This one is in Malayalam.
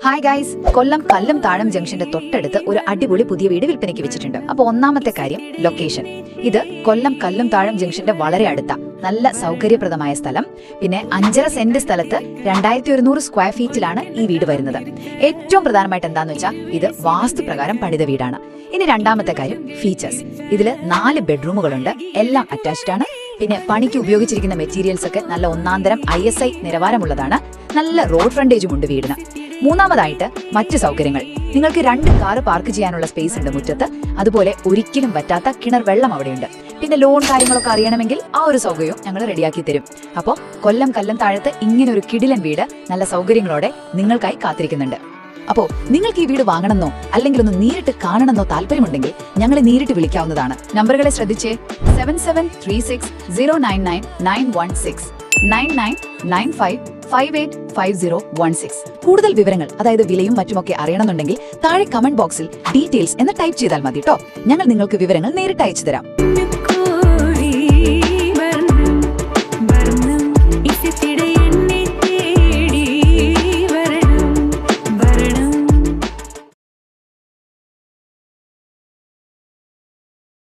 ഹായ് ഗൈസ്, കൊല്ലം കല്ലും താഴം ജംഗ്ഷന്റെ തൊട്ടടുത്ത് ഒരു അടിപൊളി പുതിയ വീട് വിൽപ്പനയ്ക്ക് വെച്ചിട്ടുണ്ട്. അപ്പോൾ ഒന്നാമത്തെ കാര്യം ലൊക്കേഷൻ. ഇത് കൊല്ലം കല്ലും താഴം ജംഗ്ഷന്റെ വളരെ അടുത്ത നല്ല സൗകര്യപ്രദമായ സ്ഥലം. പിന്നെ 5.5 സെന്റ് സ്ഥലത്ത് 2100 സ്ക്വയർ ഫീറ്റിലാണ് ഈ വീട് വരുന്നത്. ഏറ്റവും പ്രധാനമായിട്ട് എന്താന്ന് വെച്ചാൽ ഇത് വാസ്തുപ്രകാരം പണിത വീടാണ്. ഇനി രണ്ടാമത്തെ കാര്യം ഫീച്ചേഴ്സ്. ഇതിൽ 4 ബെഡ്റൂമുകളുണ്ട്, എല്ലാം അറ്റാച്ച്ഡ് ആണ്. പിന്നെ പണിക്ക് ഉപയോഗിച്ചിരിക്കുന്ന മെറ്റീരിയൽസ് ഒക്കെ നല്ല ഒന്നാന്തരം ISI നിലവാരമുള്ളതാണ്. നല്ല റോഡ് ഫ്രണ്ടേജും ഉണ്ട് വീടിന്. മൂന്നാമതായിട്ട് മറ്റ് സൗകര്യങ്ങൾ. നിങ്ങൾക്ക് 2 കാറ് പാർക്ക് ചെയ്യാനുള്ള സ്പേസ് ഉണ്ട് മുറ്റത്ത്. അതുപോലെ ഒരിക്കലും പറ്റാത്ത കിണർ വെള്ളം അവിടെയുണ്ട്. പിന്നെ ലോൺ കാര്യങ്ങളൊക്കെ അറിയണമെങ്കിൽ ആ ഒരു സൗകര്യവും ഞങ്ങൾ റെഡിയാക്കി തരും. അപ്പോൾ കൊല്ലം കല്ലം താഴത്ത് ഇങ്ങനെ ഒരു കിടിലൻ വീട് നല്ല സൗകര്യങ്ങളോടെ നിങ്ങൾക്കായി കാത്തിരിക്കുന്നുണ്ട്. അപ്പോൾ നിങ്ങൾക്ക് ഈ വീട് വാങ്ങണമെന്നോ അല്ലെങ്കിൽ ഒന്ന് നേരിട്ട് കാണണമെന്നോ താല്പര്യമുണ്ടെങ്കിൽ ഞങ്ങളെ നേരിട്ട് വിളിക്കാവുന്നതാണ്. നമ്പറുകളെ ശ്രദ്ധിച്ചേ: 7736099916 9995585016. കൂടുതൽ വിവരങ്ങൾ, അതായത് വിലയും മറ്റുമൊക്കെ അറിയണമെന്നുണ്ടെങ്കിൽ താഴെ കമന്റ് ബോക്സിൽ ഡീറ്റെയിൽസ് എന്ന് ടൈപ്പ് ചെയ്താൽ മതി കേട്ടോ. ഞങ്ങൾ നിങ്ങൾക്ക് വിവരങ്ങൾ നേരിട്ട് അയച്ചു തരാം.